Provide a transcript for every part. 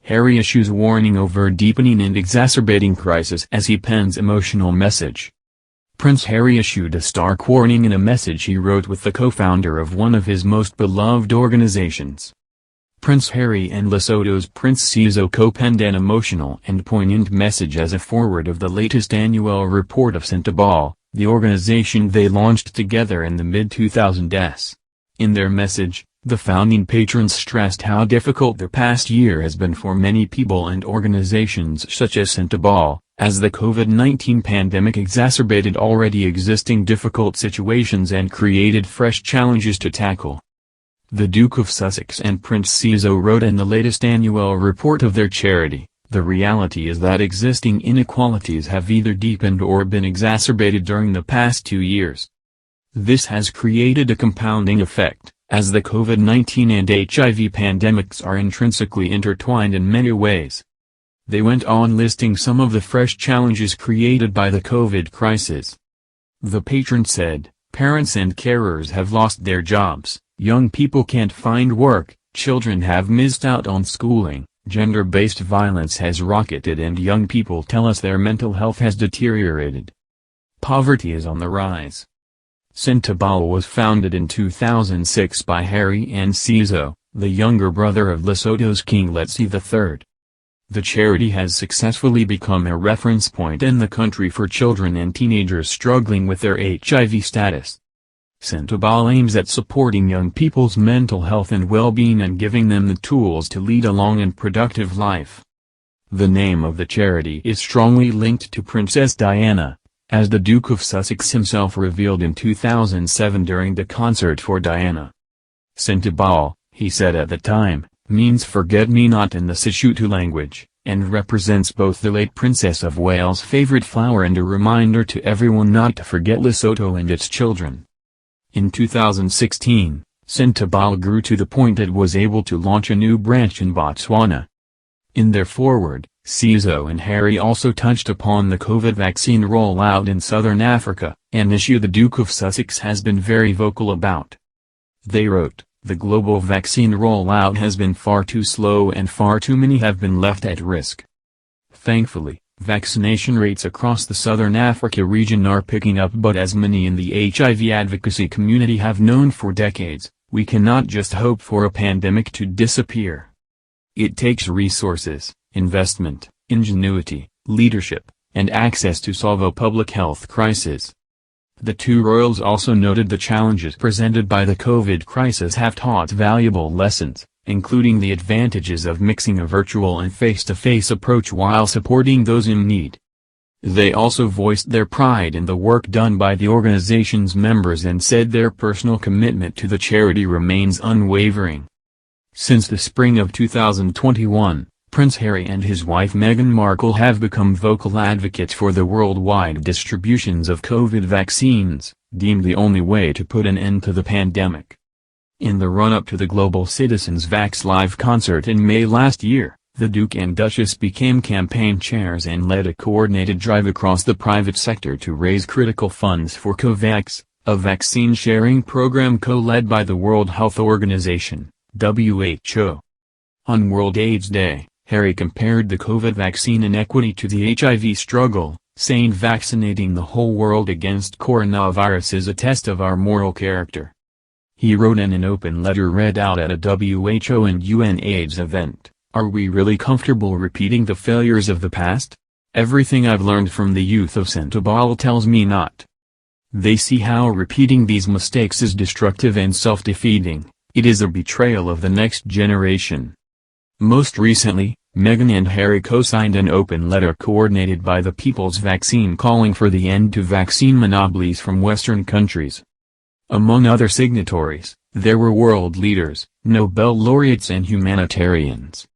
Harry issues warning over deepening and exacerbating crisis as he pens emotional message. Prince Harry issued a stark warning in a message he wrote with the co-founder of one of his most beloved organizations. Prince Harry and Lesotho's Prince Seeiso co-penned an emotional and poignant message as a foreword of the latest annual report of Sentebale, the organization they launched together in the mid-2000s. In their message, the founding patrons stressed how difficult the past year has been for many people and organizations such as Sentebale, as the COVID-19 pandemic exacerbated already existing difficult situations and created fresh challenges to tackle. The Duke of Sussex and Prince Seeiso wrote in the latest annual report of their charity, "The reality is that existing inequalities have either deepened or been exacerbated during the past 2 years. This has created a compounding effect, as the COVID-19 and HIV pandemics are intrinsically intertwined in many ways." They went on listing some of the fresh challenges created by the COVID crisis. The patron said, "Parents and carers have lost their jobs, young people can't find work, children have missed out on schooling, gender-based violence has rocketed and young people tell us their mental health has deteriorated. Poverty is on the rise." Sentebale was founded in 2006 by Harry and Seeiso, the younger brother of Lesotho's King Letsie III. The charity has successfully become a reference point in the country for children and teenagers struggling with their HIV status. Sentebale aims at supporting young people's mental health and well-being and giving them the tools to lead a long and productive life. The name of the charity is strongly linked to Princess Diana, as the Duke of Sussex himself revealed in 2007 during the concert for Diana. Sentebale, he said at the time, means forget-me-not in the Sesotho language, and represents both the late Princess of Wales' favourite flower and a reminder to everyone not to forget Lesotho and its children. In 2016, Sentebale grew to the point it was able to launch a new branch in Botswana. In their foreword, Seeiso and Harry also touched upon the COVID vaccine rollout in southern Africa, an issue the Duke of Sussex has been very vocal about. They wrote, "The global vaccine rollout has been far too slow and far too many have been left at risk. Thankfully, vaccination rates across the southern Africa region are picking up, but as many in the HIV advocacy community have known for decades, we cannot just hope for a pandemic to disappear. It takes resources, investment, ingenuity, leadership, and access to solve a public health crisis." The two royals also noted the challenges presented by the COVID crisis have taught valuable lessons, including the advantages of mixing a virtual and face-to-face approach while supporting those in need. They also voiced their pride in the work done by the organization's members and said their personal commitment to the charity remains unwavering. Since the spring of 2021, Prince Harry and his wife Meghan Markle have become vocal advocates for the worldwide distributions of COVID vaccines, deemed the only way to put an end to the pandemic. In the run-up to the Global Citizens Vax Live concert in May last year, the Duke and Duchess became campaign chairs and led a coordinated drive across the private sector to raise critical funds for COVAX, a vaccine-sharing program co-led by the World Health Organization, WHO. On World AIDS Day, Harry compared the COVID vaccine inequity to the HIV struggle, saying vaccinating the whole world against coronavirus is a test of our moral character. He wrote in an open letter read out at a WHO and UN AIDS event, "Are we really comfortable repeating the failures of the past? Everything I've learned from the youth of Sentebale tells me not. They see how repeating these mistakes is destructive and self-defeating, it is a betrayal of the next generation." Most recently, Meghan and Harry co-signed an open letter coordinated by the People's Vaccine calling for the end to vaccine monopolies from Western countries. Among other signatories, there were world leaders, Nobel laureates and humanitarians.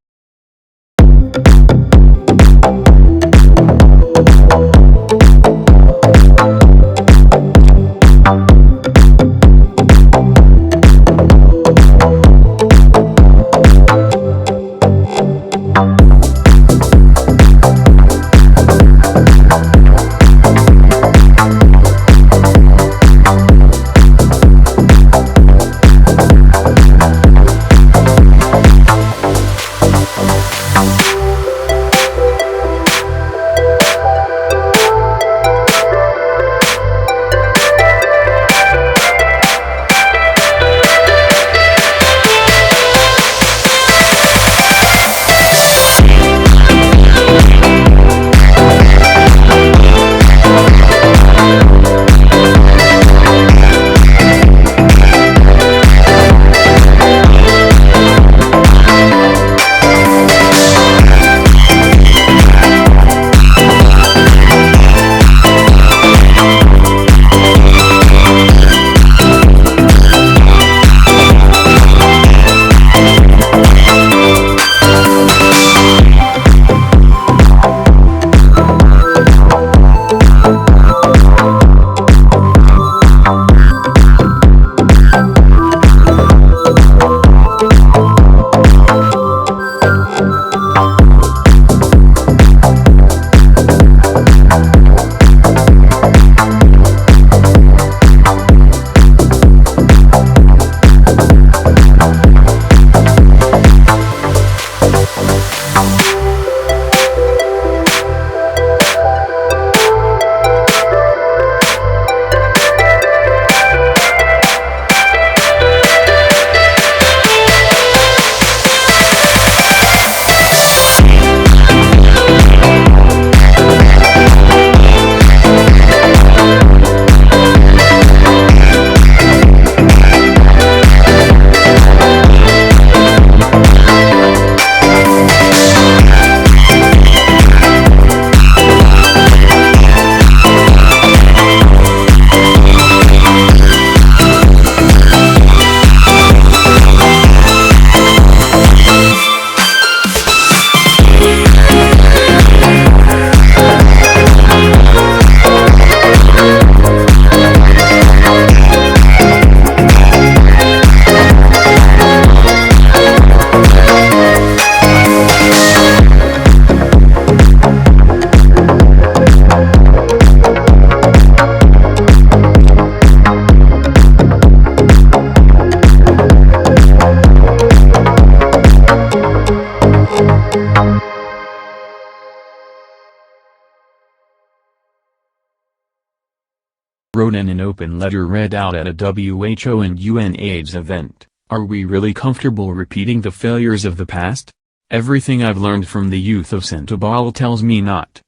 wrote in an open letter read out at a WHO and UNAIDS event, "Are we really comfortable repeating the failures of the past? Everything I've learned from the youth of Santobal tells me not.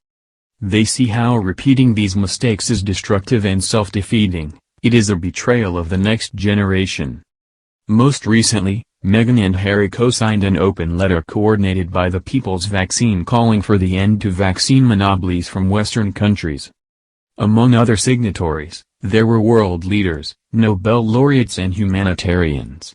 They see how repeating these mistakes is destructive and self-defeating. It is a betrayal of the next generation." Most recently, Meghan and Harry co-signed an open letter coordinated by the People's Vaccine calling for the end to vaccine monopolies from Western countries. Among other signatories, there were world leaders, Nobel laureates and humanitarians.